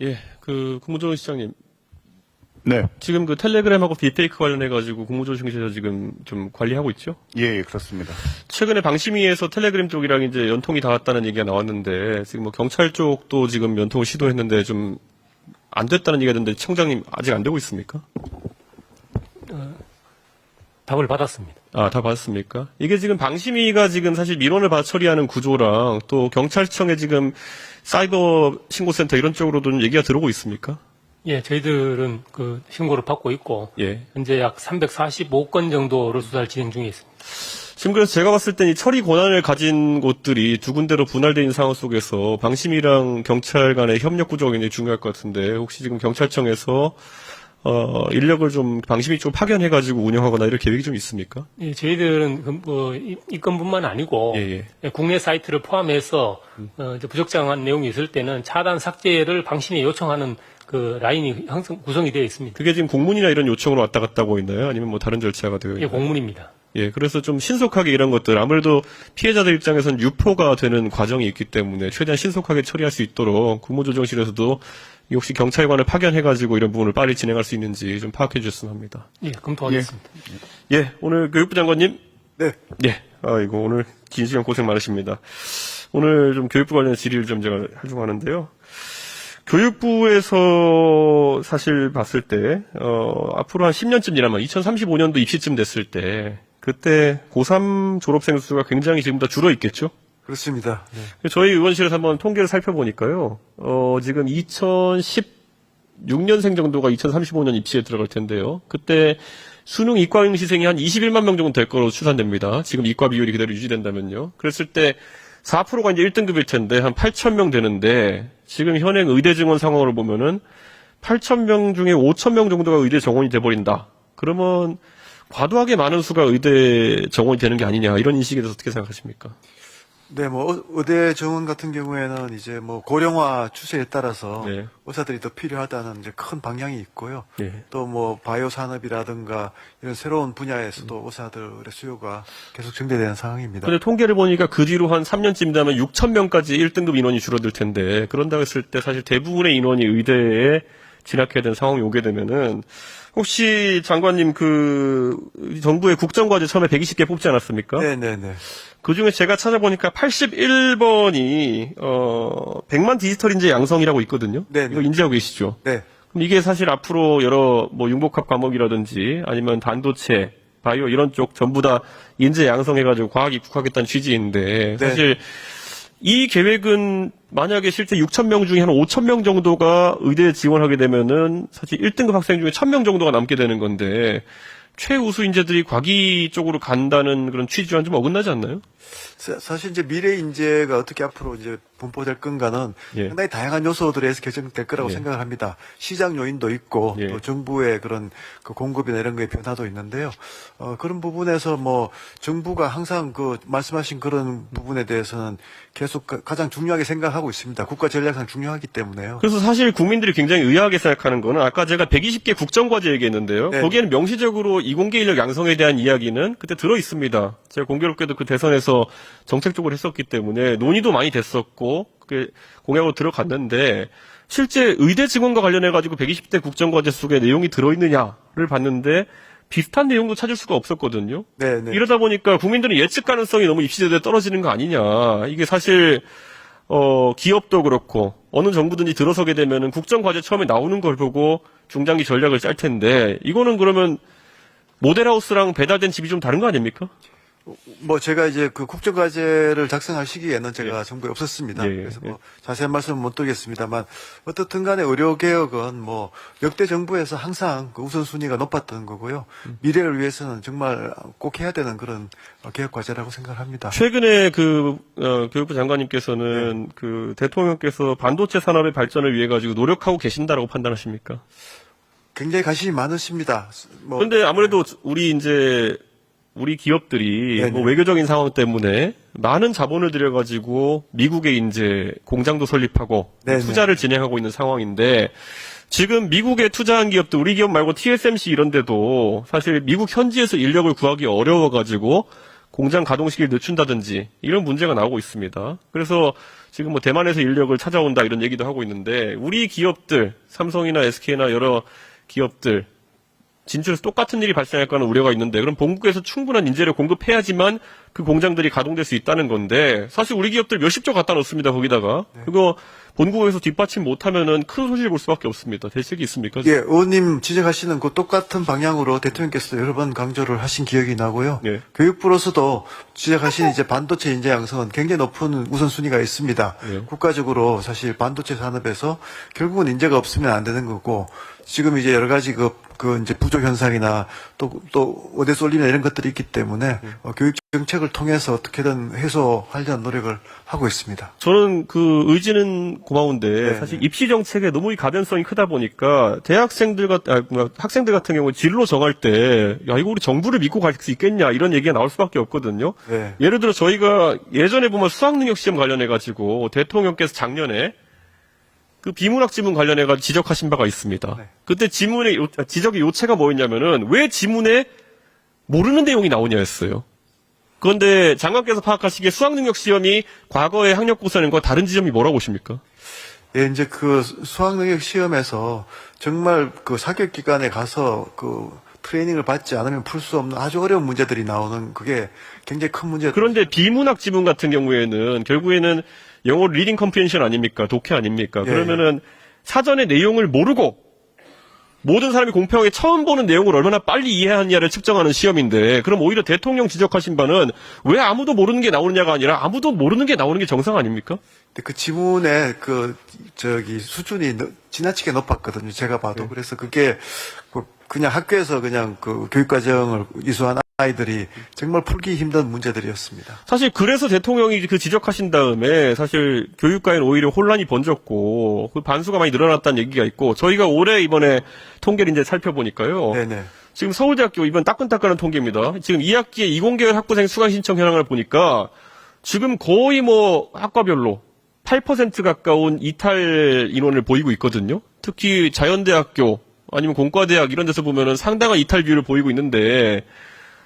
예, 국무조정 시장님. 네. 지금 텔레그램하고 딥페이크 관련해가지고 국무조정실에서 지금 좀 관리하고 있죠? 예, 그렇습니다. 최근에 방심위에서 텔레그램 쪽이랑 이제 연통이 닿았다는 얘기가 나왔는데, 지금 경찰 쪽도 지금 연통을 시도했는데 좀 안 됐다는 얘기가 있는데, 청장님 아직 안 되고 있습니까? 답을 받았습니다. 아, 다 받았습니까? 이게 지금 방심위가 지금 사실 민원을 받아 처리하는 구조랑 또 경찰청에 지금 사이버 신고센터 이런 쪽으로도 좀 얘기가 들어오고 있습니까? 예, 저희들은 신고를 받고 있고, 예. 현재 약 345건 정도를 수사를 진행 중에 있습니다. 지금 그래서 제가 봤을 땐 이 처리 권한을 가진 곳들이 두 군데로 분할되어 있는 상황 속에서 방심이랑 경찰 간의 협력 구조가 굉장히 중요할 것 같은데, 혹시 지금 경찰청에서 인력을 좀 방심이 좀 파견해가지고 운영하거나 이럴 계획이 좀 있습니까? 예, 저희들은 이 건뿐만 아니고, 예. 국내 사이트를 포함해서 이제 부적절한 내용이 있을 때는 차단 삭제를 방심에 요청하는 라인이 항상 구성이 되어 있습니다. 그게 지금 공문이나 이런 요청으로 왔다 갔다 하고 있나요? 아니면 뭐 다른 절차가 되어 있나요? 예, 공문입니다. 예, 그래서 좀 신속하게 이런 것들, 아무래도 피해자들 입장에서는 유포가 되는 과정이 있기 때문에 최대한 신속하게 처리할 수 있도록 국무조정실에서도 혹시 경찰관을 파견해가지고 이런 부분을 빨리 진행할 수 있는지 좀 파악해 주셨으면 합니다. 예, 검토하겠습니다. 예, 오늘 교육부 장관님. 네. 예, 아이고, 오늘 긴 시간 고생 많으십니다. 오늘 좀 교육부 관련 질의를 좀 제가 하려고 하는데요. 교육부에서 사실 봤을 때, 앞으로 한 10년쯤 지나면 2035년도 입시쯤 됐을 때, 그때 고3 졸업생 수가 굉장히 지금보다 줄어 있겠죠? 그렇습니다. 네. 저희 의원실에서 한번 통계를 살펴보니까요, 지금 2016년생 정도가 2035년 입시에 들어갈 텐데요. 그때 수능 이과 응시생이 한 21만 명 정도 될 거로 추산됩니다. 지금 이과 비율이 그대로 유지된다면요. 그랬을 때 4%가 이제 1등급일 텐데 한 8,000명 되는데 지금 현행 의대 증원 상황을 보면은 8,000명 중에 5,000명 정도가 의대 정원이 돼버린다. 그러면 과도하게 많은 수가 의대 정원이 되는 게 아니냐 이런 인식에 대해서 어떻게 생각하십니까? 네, 의대 정원 같은 경우에는 이제 고령화 추세에 따라서 네. 의사들이 더 필요하다는 이제 큰 방향이 있고요. 네. 또 바이오 산업이라든가 이런 새로운 분야에서도 의사들의 수요가 계속 증대되는 상황입니다. 근데 통계를 보니까 그 뒤로 한 3년쯤 되면 6,000명까지 1등급 인원이 줄어들 텐데 그런다고 했을 때 사실 대부분의 인원이 의대에 진학해야 되는 상황이 오게 되면은 혹시 장관님 정부의 국정과제 처음에 120개 뽑지 않았습니까? 네네네. 그 중에 제가 찾아보니까 81번이 100만 디지털 인재 양성이라고 있거든요. 네네. 이거 인지하고 계시죠? 네. 그럼 이게 사실 앞으로 여러 융복합 과목이라든지 아니면 반도체, 바이오 이런 쪽 전부 다 인재 양성해가지고 과학 입국하겠다는 취지인데 사실 이 계획은 만약에 실제 6,000명 중에 한 5,000명 정도가 의대에 지원하게 되면은 사실 1등급 학생 중에 1,000명 정도가 남게 되는 건데 최우수 인재들이 과기 쪽으로 간다는 그런 취지와는 좀 어긋나지 않나요? 사실 이제 미래 인재가 어떻게 앞으로 이제 분포될 건가는 예. 상당히 다양한 요소들에서 결정될 거라고 예. 생각을 합니다. 시장 요인도 있고 예. 또 정부의 그런 공급이나 이런 거의 변화도 있는데요. 그런 부분에서 정부가 항상 말씀하신 그런 부분에 대해서는 계속 가장 중요하게 생각하고 있습니다. 국가 전략상 중요하기 때문에요. 그래서 사실 국민들이 굉장히 의아하게 생각하는 거는 아까 제가 120개 국정과제 얘기했는데요. 네. 거기에는 명시적으로 이공계 인력 양성에 대한 이야기는 그때 들어 있습니다. 제가 공교롭게도 그 대선에서 정책적으로 했었기 때문에 논의도 많이 됐었고 그게 공약으로 들어갔는데 실제 의대 증원과 관련해가지고 120대 국정과제 속에 내용이 들어있느냐를 봤는데 비슷한 내용도 찾을 수가 없었거든요. 네네. 이러다 보니까 국민들은 예측 가능성이 너무 입시제도에 떨어지는 거 아니냐. 이게 사실 기업도 그렇고 어느 정부든지 들어서게 되면은 국정과제 처음에 나오는 걸 보고 중장기 전략을 짤 텐데 이거는 그러면 모델하우스랑 배달된 집이 좀 다른 거 아닙니까? 제가 이제 국정과제를 작성할 시기에는 제가 예. 정부에 없었습니다. 예, 예, 그래서 예. 자세한 말씀은 못 드리겠습니다만 어떻든 간에 의료개혁은 역대 정부에서 항상 우선순위가 높았던 거고요. 미래를 위해서는 정말 꼭 해야 되는 그런 개혁과제라고 생각합니다. 최근에 교육부 장관님께서는 대통령께서 반도체 산업의 발전을 위해 가지고 노력하고 계신다라고 판단하십니까? 굉장히 관심이 많으십니다. 그런데 아무래도 우리 기업들이 네네. 외교적인 상황 때문에 많은 자본을 들여가지고 미국에 이제 공장도 설립하고 네네. 투자를 진행하고 있는 상황인데 지금 미국에 투자한 기업들 우리 기업 말고 TSMC 이런 데도 사실 미국 현지에서 인력을 구하기 어려워가지고 공장 가동 시기를 늦춘다든지 이런 문제가 나오고 있습니다. 그래서 지금 뭐 대만에서 인력을 찾아온다 이런 얘기도 하고 있는데 우리 기업들 삼성이나 SK나 여러 기업들 진출해서 똑같은 일이 발생할 거라는 우려가 있는데 그럼 본국에서 충분한 인재를 공급해야지만 그 공장들이 가동될 수 있다는 건데 사실 우리 기업들 몇십조 갖다 놓습니다 거기다가 그거 본국에서 뒷받침 못하면은 큰 손실 볼 수밖에 없습니다. 대책이 있습니까? 예, 의원님 지적하시는 그 똑같은 방향으로 대통령께서 여러 번 강조를 하신 기억이 나고요. 예. 교육부로서도 지적하신 이제 반도체 인재 양성은 굉장히 높은 우선순위가 있습니다. 예. 국가적으로 사실 반도체 산업에서 결국은 인재가 없으면 안 되는 거고 지금 이제 여러 가지 그 이제 부족 현상이나 또 어디 쏠리나 이런 것들이 있기 때문에 교육 정책을 통해서 어떻게든 해소하려는 노력을 하고 있습니다. 저는 그 의지는 고마운데 네, 사실 입시 정책에 너무 이 가변성이 크다 보니까 학생들 같은 경우 진로 정할 때 야 이거 우리 정부를 믿고 갈 수 있겠냐 이런 얘기가 나올 수밖에 없거든요. 네. 예를 들어 저희가 예전에 보면 수학능력 시험 관련해 가지고 대통령께서 작년에 그 비문학 지문 관련해 가지고 지적하신 바가 있습니다. 네. 그때 지적의 요체가 뭐였냐면은 왜 지문에 모르는 내용이 나오냐였어요. 그런데 장관께서 파악하시기에 수학능력 시험이 과거의 학력고사는과 다른 지점이 뭐라고 보십니까? 예, 이제 그 수학능력 시험에서 정말 그 사격 기관에 가서 그 트레이닝을 받지 않으면 풀 수 없는 아주 어려운 문제들이 나오는 그게 굉장히 큰 문제들. 그런데 비문학 지문 같은 경우에는 결국에는 영어 리딩 컴프레hen션 아닙니까? 독해 아닙니까? 예, 그러면은 사전에 내용을 모르고 모든 사람이 공평하게 처음 보는 내용을 얼마나 빨리 이해하느냐를 측정하는 시험인데 그럼 오히려 대통령 지적하신 바는 왜 아무도 모르는 게 나오느냐가 아니라 아무도 모르는 게 나오는 게 정상 아닙니까? 근데 그 지문의 수준이 지나치게 높았거든요. 제가 봐도. 그래서 그게 그냥 학교에서 그냥 그 교육과정을 이수한 아이들이 정말 풀기 힘든 문제들이었습니다. 사실 그래서 대통령이 그 지적하신 다음에 사실 교육과에는 오히려 혼란이 번졌고 그 반수가 많이 늘어났다는 얘기가 있고 저희가 올해 이번에 통계를 이제 살펴보니까요. 네네. 지금 서울대학교 이번 따끈따끈한 통계입니다. 지금 2학기에 이공계열 학부생 수강 신청 현황을 보니까 지금 거의 뭐 학과별로 8% 가까운 이탈 인원을 보이고 있거든요. 특히 자연대학교 아니면 공과대학 이런 데서 보면은 상당한 이탈 비율을 보이고 있는데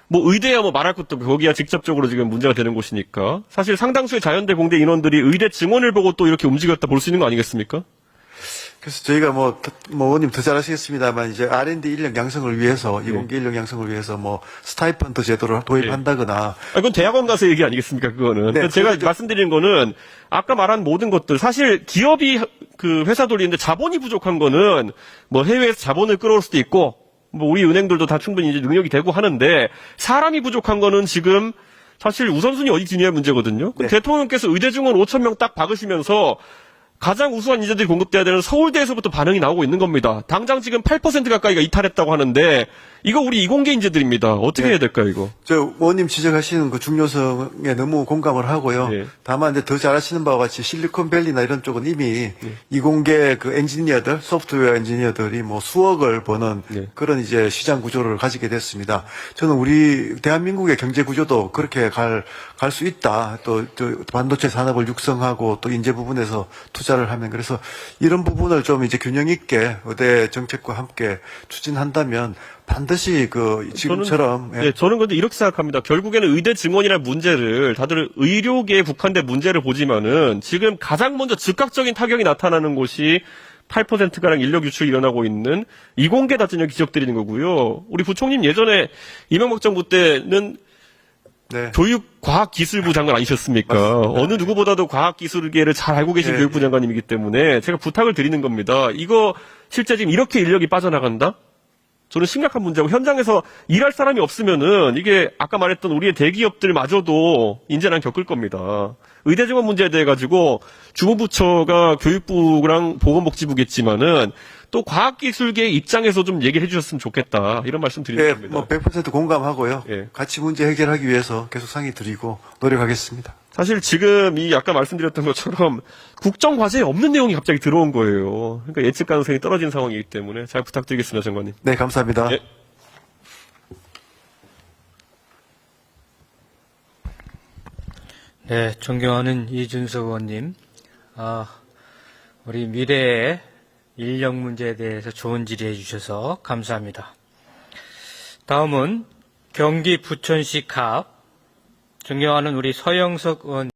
뭐 의대야 뭐 말할 것도 없고 거기야 직접적으로 지금 문제가 되는 곳이니까 사실 상당수의 자연대 공대 인원들이 의대 증원을 보고 또 이렇게 움직였다 볼 수 있는 거 아니겠습니까? 그래서 저희가 의원님 더 잘하시겠습니다만 이제 R&D 인력 양성을 위해서 이공계 인력 양성을 위해서 뭐 스타이펀드 제도를 도입한다거나 그건 대학원 가서 얘기 아니겠습니까? 그거는. 네, 그러니까 제가 그렇죠. 말씀드리는 거는 아까 말한 모든 것들 사실 기업이 그 회사 돌리는데 자본이 부족한 거는 뭐 해외에서 자본을 끌어올 수도 있고 뭐 우리 은행들도 다 충분히 이제 능력이 되고 하는데 사람이 부족한 거는 지금 사실 우선순위 어디 두냐의 문제거든요. 네. 대통령께서 의대 증원 5,000명 딱 박으시면서 가장 우수한 인재들이 공급돼야 되는 서울대에서부터 반응이 나오고 있는 겁니다. 당장 지금 8% 가까이가 이탈했다고 하는데 이거 우리 이공계 인재들입니다. 어떻게 네. 해야 될까요, 이거? 저 의원님 지적하시는 그 중요성에 너무 공감을 하고요. 네. 다만 이제 더 잘하시는 바와 같이 실리콘밸리나 이런 쪽은 이미 이공계 그 엔지니어들, 소프트웨어 엔지니어들이 뭐 수억을 버는 네. 그런 이제 시장 구조를 가지게 됐습니다. 저는 우리 대한민국의 경제 구조도 그렇게 갈 수 있다. 또 반도체 산업을 육성하고 또 인재 부분에서 투자를 하면 그래서 이런 부분을 좀 이제 균형 있게 의대 정책과 함께 추진한다면 반드시 그 지금처럼 저는 근데 이렇게 생각합니다. 결국에는 의대 증원이라는 문제를 다들 의료계에 국한된 문제를 보지만은 지금 가장 먼저 즉각적인 타격이 나타나는 곳이 8%가량 인력 유출이 일어나고 있는 이공계다 저는 지적드리는 거고요. 우리 부총님 예전에 이명박 정부 때는 네. 교육과학기술부 장관 아니셨습니까? 맞습니다. 어느 누구보다도 과학기술계를 잘 알고 계신 네, 교육부 장관님이기 때문에 제가 부탁을 드리는 겁니다. 이거 실제 지금 이렇게 인력이 빠져나간다? 저는 심각한 문제고 현장에서 일할 사람이 없으면은 이게 아까 말했던 우리의 대기업들마저도 인재난 겪을 겁니다. 의대 증원 문제에 대해 가지고 주무부처가 교육부랑 보건복지부겠지만은 또 과학기술계 입장에서 좀 얘기를 해주셨으면 좋겠다 이런 말씀 드리는 예, 겁니다. 뭐 100% 공감하고요. 예. 같이 문제 해결하기 위해서 계속 상의 드리고 노력하겠습니다. 사실 지금 이 아까 말씀드렸던 것처럼 국정과제에 없는 내용이 갑자기 들어온 거예요. 그러니까 예측 가능성이 떨어진 상황이기 때문에 잘 부탁드리겠습니다, 장관님. 네, 감사합니다. 예. 네, 존경하는 이준석 의원님, 우리 미래의 인력 문제에 대해서 좋은 질의해 주셔서 감사합니다. 다음은 경기 부천시 갑, 존경하는 우리 서영석 의원